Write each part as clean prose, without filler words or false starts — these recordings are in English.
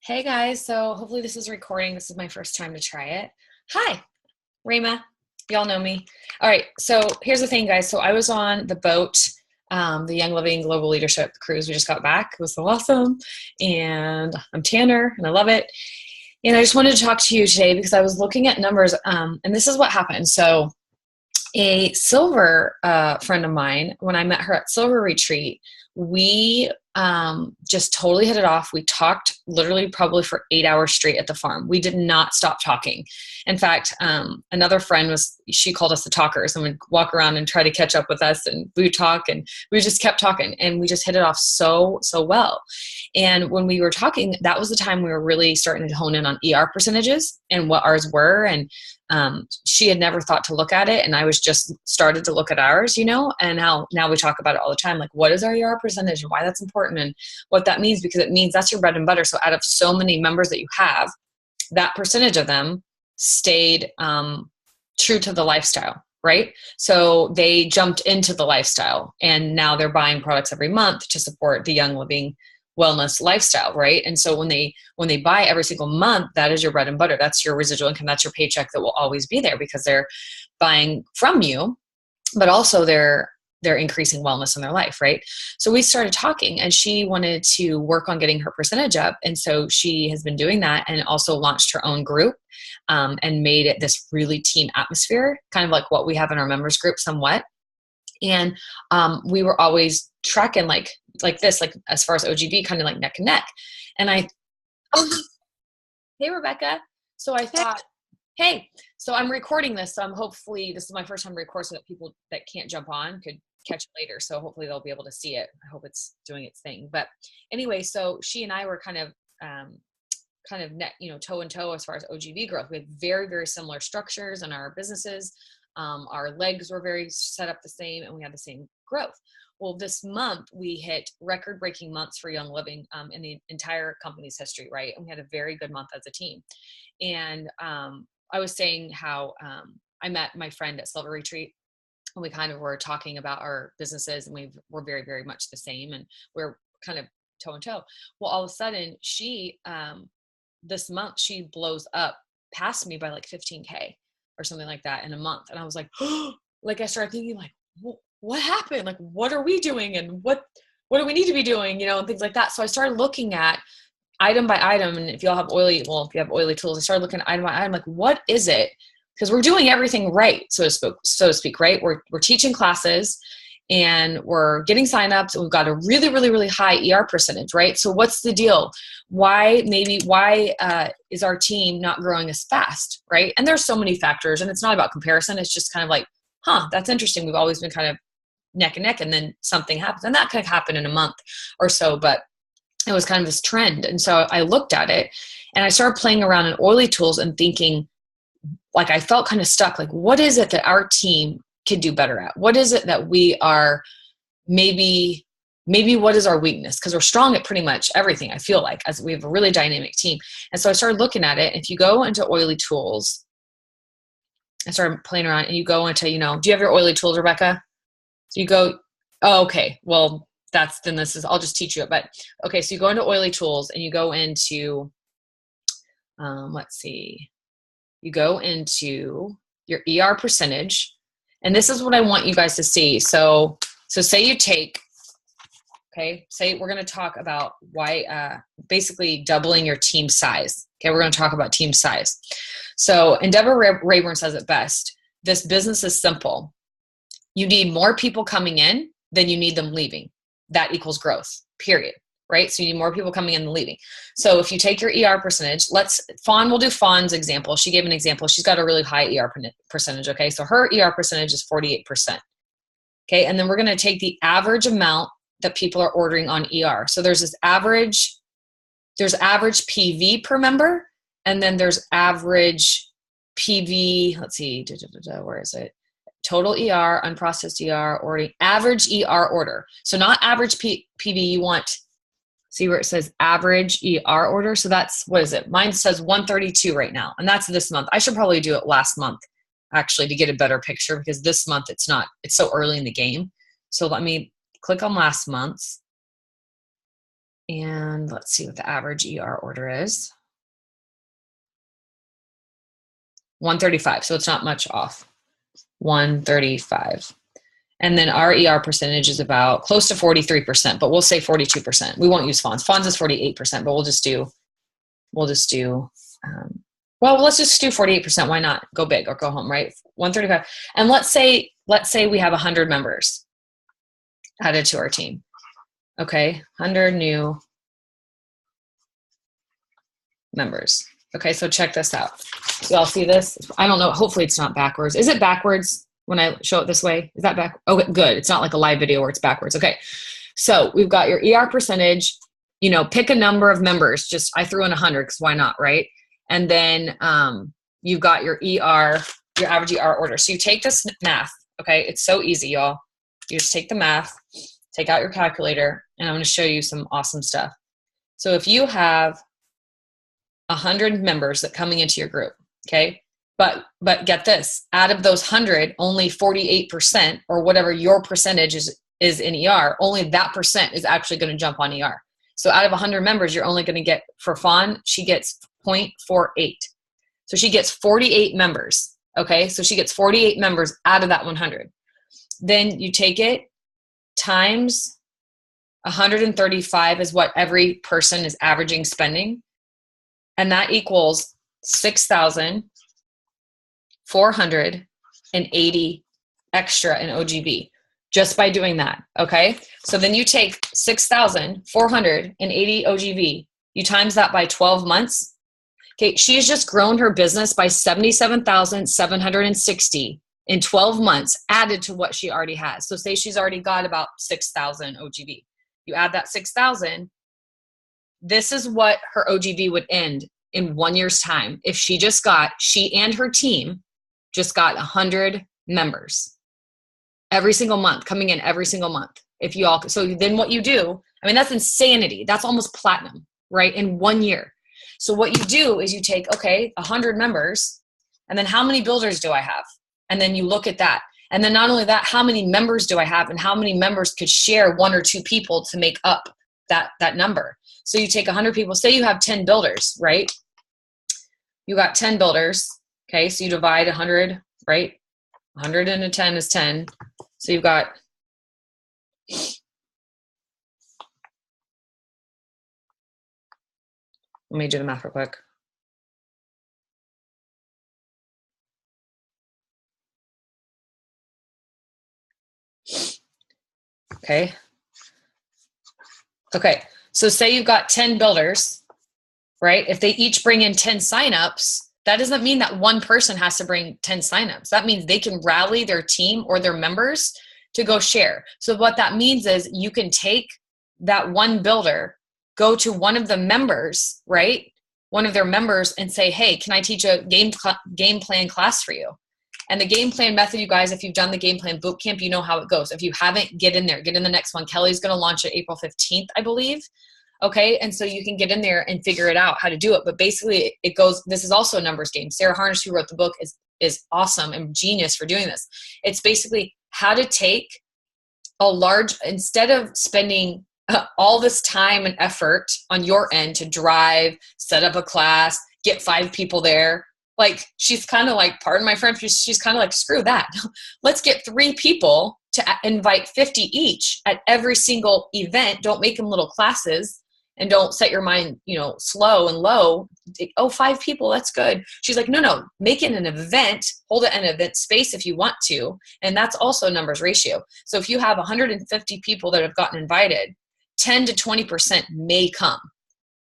Hey guys, so hopefully this is recording. This is my first time to try it. Hi, Rima. Y'all know me. All right, so here's the thing, guys. So I was on the boat, the Young Living Global Leadership Cruise. We just got back. It was so awesome. And I'm Tanner, and I love it. And I just wanted to talk to you today because I was looking at numbers, and this is what happened. So a silver friend of mine, when I met her at Silver Retreat, we just totally hit it off. We talked literally probably for 8 hours straight at the farm. We did not stop talking. In fact, another friend she called us the talkers and would walk around and try to catch up with us, and we would talk, and we just kept talking, and we just hit it off so well. And when we were talking, that was the time we were really starting to hone in on ER percentages and what ours were. And she had never thought to look at it, and I was just started to look at ours, and now we talk about it all the time, like what is our ER percentage and why that's important and what that means, because it means that's your bread and butter. So out of so many members that you have, that percentage of them stayed true to the lifestyle, right? So they jumped into the lifestyle, and now they're buying products every month to support the Young Living wellness lifestyle, right? And so when they buy every single month, that is your bread and butter. That's your residual income. That's your paycheck that will always be there because they're buying from you, but also they're increasing wellness in their life, right? So we started talking, and she wanted to work on getting her percentage up. And so she has been doing that, and also launched her own group, and made it this really team atmosphere, kind of like what we have in our members group somewhat. And we were always tracking like this, like as far as OGV, kind of like neck and neck. And hey, Rebecca. So I thought, hey, so I'm recording this. So hopefully this is my first time to record so that people that can't jump on could catch it later. So hopefully they'll be able to see it. I hope it's doing its thing. But anyway, so she and I were kind of neck, toe and toe as far as OGV growth. We had very, very similar structures in our businesses. Our legs were very set up the same, and we had the same growth. Well, this month we hit record-breaking months for Young Living in the entire company's history, right? And we had a very good month as a team. And I was saying how I met my friend at Silver Retreat, and we kind of were talking about our businesses, and we're very, very much the same, and we're kind of toe and toe. Well, all of a sudden, this month she blows up past me by like 15K or something like that in a month. And I was like, oh, like I started thinking like, what happened? Like, what are we doing? And what do we need to be doing? And things like that. So I started looking at item by item. And if you have oily tools, I started looking at item by item, like, what is it? Because we're doing everything right, so to speak, right? We're teaching classes, and we're getting signups, and we've got a really, really, really high ER percentage, right? So what's the deal? Why is our team not growing as fast, right? And there's so many factors, and it's not about comparison. It's just kind of like, that's interesting. We've always been kind of neck and neck, and then something happens, and that could happen in a month or so, but it was kind of this trend. And so I looked at it, and I started playing around in oily tools and thinking, like, I felt kind of stuck. Like, what is it that our team could do better at? What is it that we are maybe what is our weakness? Because we're strong at pretty much everything, I feel like, as we have a really dynamic team. And so I started looking at it. If you go into oily tools, I started playing around, and you go into, do you have your oily tools, Rebecca? So you go, oh, okay, well, I'll just teach you it. But okay, so you go into oily tools, and you go into, let's see, you go into your ER percentage. And this is what I want you guys to see. So say you take, say we're going to talk about why, basically doubling your team size. Okay, we're going to talk about team size. So Endeavor Rayburn says it best. This business is simple. You need more people coming in than you need them leaving. That equals growth, period. Right? So you need more people coming in than leaving. So if you take your ER percentage, we'll do Fawn's example. She gave an example. She's got a really high ER percentage. Okay. So her ER percentage is 48%. Okay. And then we're going to take the average amount that people are ordering on ER. So there's average PV per member. And then there's average PV. Let's see. Where is it? Total ER, unprocessed ER, ordering, average ER order. So not average PV. You want, see where it says average ER order. So that's, what is it? Mine says 132 right now. And that's this month. I should probably do it last month, actually, to get a better picture, because this month it's so early in the game. So let me click on last month's. And let's see what the average ER order is. 135. So it's not much off. 135. And then our ER percentage is about close to 43%, but we'll say 42%. We won't use Fonz. Fonz is 48%, but let's just do 48%. Why not? Go big or go home, right? 135. And let's say we have 100 members added to our team. Okay, 100 new members. Okay, so check this out. You all see this? I don't know. Hopefully it's not backwards. Is it backwards when I show it this way? Is that back? Oh, good. It's not like a live video where it's backwards. Okay, so we've got your ER percentage. Pick a number of members. Just I threw in 100 because why not, right? And then you've got your ER, your average ER order. So you take this math. Okay, it's so easy, y'all. You just take the math, take out your calculator, and I'm going to show you some awesome stuff. So if you have 100 members that coming into your group, okay? But get this, out of those 100, only 48% or whatever your percentage is in ER, only that percent is actually going to jump on ER. So out of 100 members, you're only going to get, for Fawn, she gets 0.48. So she gets 48 members, okay? So she gets 48 members out of that 100. Then you take it times 135 is what every person is averaging spending. And that equals 6,480 extra in OGV just by doing that, okay? So then you take 6,480 OGV, you times that by 12 months. Okay, she's just grown her business by 77,760 in 12 months added to what she already has. So say she's already got about 6,000 OGV. You add that 6,000, this is what her OGV would end in 1 year's time if she and her team just got 100 members every single month, coming in every single month. So then what you do, that's insanity. That's almost platinum, right? In 1 year. So what you do is you take, 100 members, and then how many builders do I have? And then you look at that. And then not only that, how many members do I have and how many members could share one or two people to make up that number? So you take 100 people, say you have 10 builders, right? You got 10 builders, okay? So you divide 100, right? 100 into 10 is 10. So you've got, let me do the math real quick. Okay, so say you've got 10 builders, right? If they each bring in 10 signups, that doesn't mean that one person has to bring 10 signups. That means they can rally their team or their members to go share. So what that means is you can take that one builder, go to one of the members, right? One of their members and say, hey, can I teach a game plan class for you? And the game plan method, you guys, if you've done the game plan boot camp, you know how it goes. If you haven't, get in there. Get in the next one. Kelly's going to launch it April 15th, I believe. Okay, and so you can get in there and figure it out how to do it. But basically, it goes. This is also a numbers game. Sarah Harnish, who wrote the book, is awesome and genius for doing this. It's basically how to take instead of spending all this time and effort on your end to drive, set up a class, get 5 people there. Like, she's kind of like, pardon my French, she's kind of like, screw that. Let's get 3 people to invite 50 each at every single event. Don't make them little classes and don't set your mind, slow and low. 5 people, that's good. She's like, no, make it an event, hold it in an event space if you want to. And that's also numbers ratio. So if you have 150 people that have gotten invited, 10 to 20% may come,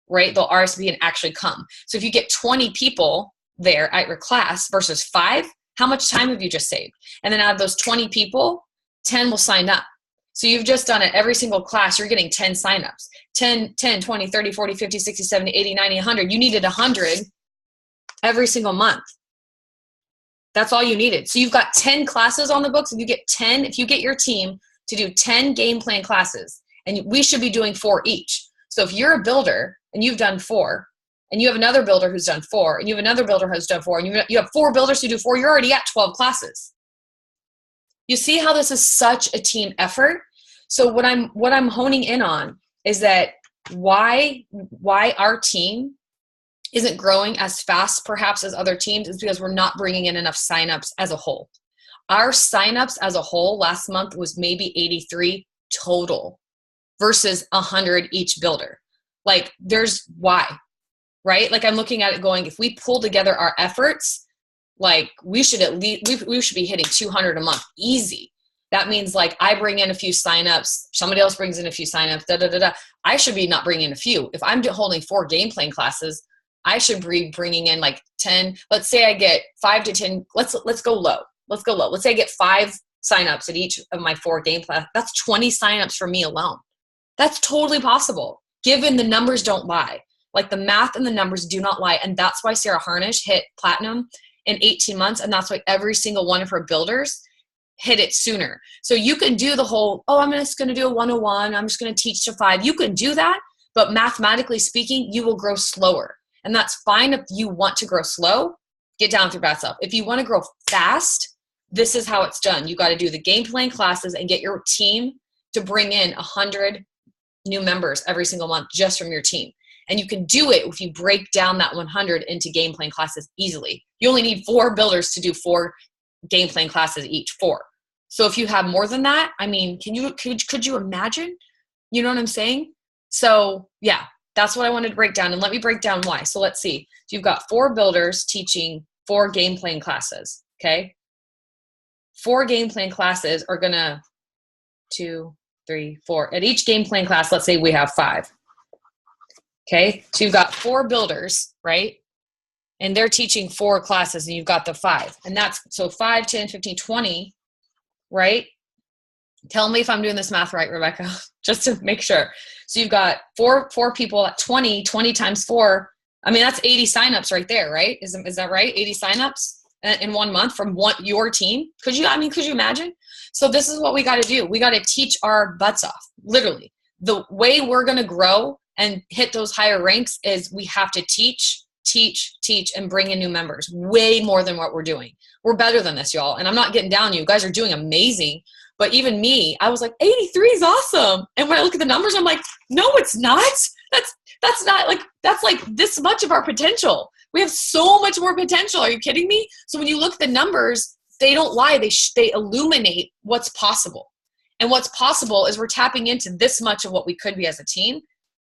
right? They'll RSVP and actually come. So if you get 20 people there at your class versus 5, how much time have you just saved? And then out of those 20 people, 10 will sign up. So you've just done it every single class. You're getting 10 signups. 10, 20, 30, 40, 50, 60, 70, 80, 90, 100. You needed 100 every single month. That's all you needed. So you've got 10 classes on the books. If you get your team to do 10 game plan classes, and we should be doing 4 each. So if you're a builder and you've done 4, and you have another builder who's done 4, and you have another builder who's done 4, and you have 4 builders who do 4, you're already at 12 classes. You see how this is such a team effort? So what I'm honing in on is that why our team isn't growing as fast perhaps as other teams is because we're not bringing in enough signups as a whole. Our signups as a whole last month was maybe 83 total versus 100 each builder. Like, there's why, right? Like, I'm looking at it going, if we pull together our efforts, like, we should at least, we should be hitting 200 a month easy. That means, like, I bring in a few signups, somebody else brings in a few signups, I should be not bringing in a few. If I'm holding 4 game plan classes, I should be bringing in like 10. Let's say I get 5 to 10. Let's go low. Let's go low. Let's say I get 5 signups at each of my 4 game plans. That's 20 signups for me alone. That's totally possible, given the numbers don't lie. Like, the math and the numbers do not lie. And that's why Sarah Harnish hit platinum in 18 months. And that's why every single one of her builders hit it sooner. So you can do the whole, I'm just going to do a 101. I'm just going to teach to 5. You can do that. But mathematically speaking, you will grow slower. And that's fine if you want to grow slow, get down through bad stuff. If you want to grow fast, this is how it's done. You got to do the game plan classes and get your team to bring in 100 new members every single month just from your team. And you can do it if you break down that 100 into game plan classes easily. You only need 4 builders to do 4 game plan classes each, 4. So if you have more than that, I mean, could you imagine? You know what I'm saying? So yeah. That's what I wanted to break down. And let me break down why. So let's see. So you've got 4 builders teaching 4 game plan classes. Okay. 4 game plan classes are going to 2, 3, 4. At each game plan class, let's say we have 5. Okay. So you've got 4 builders, right? And they're teaching 4 classes and you've got the 5. And that's, so 5, 10, 15, 20, right? Tell me if I'm doing this math right, Rebecca, just to make sure. So you've got 4 people at 20 times 4. I mean, that's 80 signups right there, right? Is that right? 80 signups in 1 month from your team. Could you imagine? So this is what we got to do. We got to teach our butts off, literally. The way we're going to grow and hit those higher ranks is we have to teach, and bring in new members way more than what we're doing. We're better than this, y'all. And I'm not getting down on you. You guys are doing amazing. But even me, I was like, 83 is awesome. And when I look at the numbers, I'm like, no, it's not. That's not like, that's like this much of our potential. We have so much more potential. Are you kidding me? So when you look at the numbers, they don't lie. They illuminate what's possible. And what's possible is we're tapping into this much of what we could be as a team.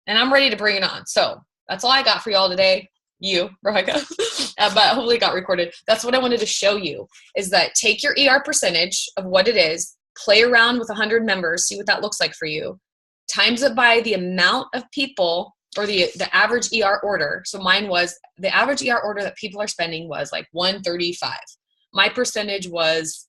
And I'm ready to bring it on. So that's all I got for y'all today. You, Rebecca, but hopefully it got recorded. That's what I wanted to show you, is that take your ER percentage of what it is, play around with 100 members, see what that looks like for you, times it by the amount of people, or the average ER order. So mine was, the average ER order that people are spending was like 135. My percentage was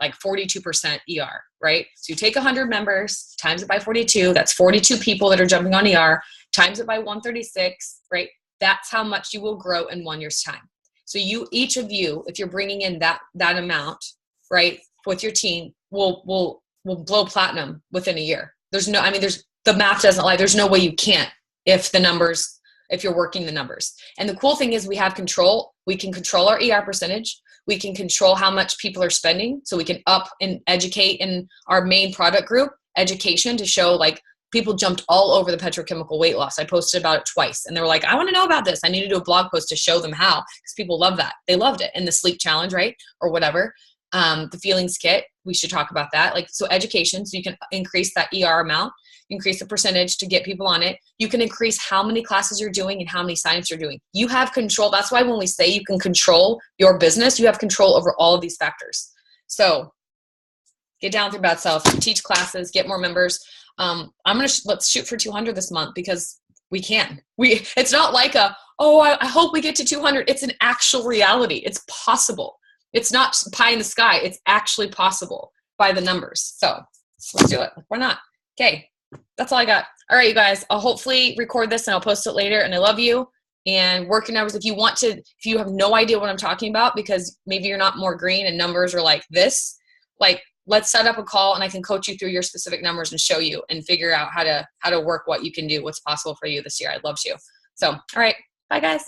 like 42% ER, right? So you take 100 members, times it by 42, that's 42 people that are jumping on ER, times it by 136, right? That's how much you will grow in 1 year's time. So each of you, if you're bringing in that amount, right, with your team, will blow platinum within a year. The math doesn't lie. There's no way you can't if you're working the numbers. And the cool thing is we have control. We can control our ER percentage. We can control how much people are spending. So we can up and educate in our main product group, education, to show like people jumped all over the petrochemical weight loss. I posted about it twice and they were like, I want to know about this. I need to do a blog post to show them how, because people love that. They loved it. And the sleep challenge, right? Or whatever. The feelings kit, we should talk about that. Like, so education, so you can increase that ER amount, increase the percentage to get people on it. You can increase how many classes you're doing and how many signups you're doing. You have control. That's why when we say you can control your business, you have control over all of these factors. So get down through bad self, teach classes, get more members. Let's shoot for 200 this month, because we can. It's not like I hope we get to 200. It's an actual reality. It's possible. It's not pie in the sky. It's actually possible by the numbers. So let's do it. Why not? Okay. That's all I got. All right, you guys, I'll hopefully record this and I'll post it later. And I love you. And working numbers, if you have no idea what I'm talking about, because maybe you're not more green and numbers are like this, like, let's set up a call and I can coach you through your specific numbers and show you and figure out how to work what you can do, what's possible for you this year. I'd love to. So, all right. Bye, guys.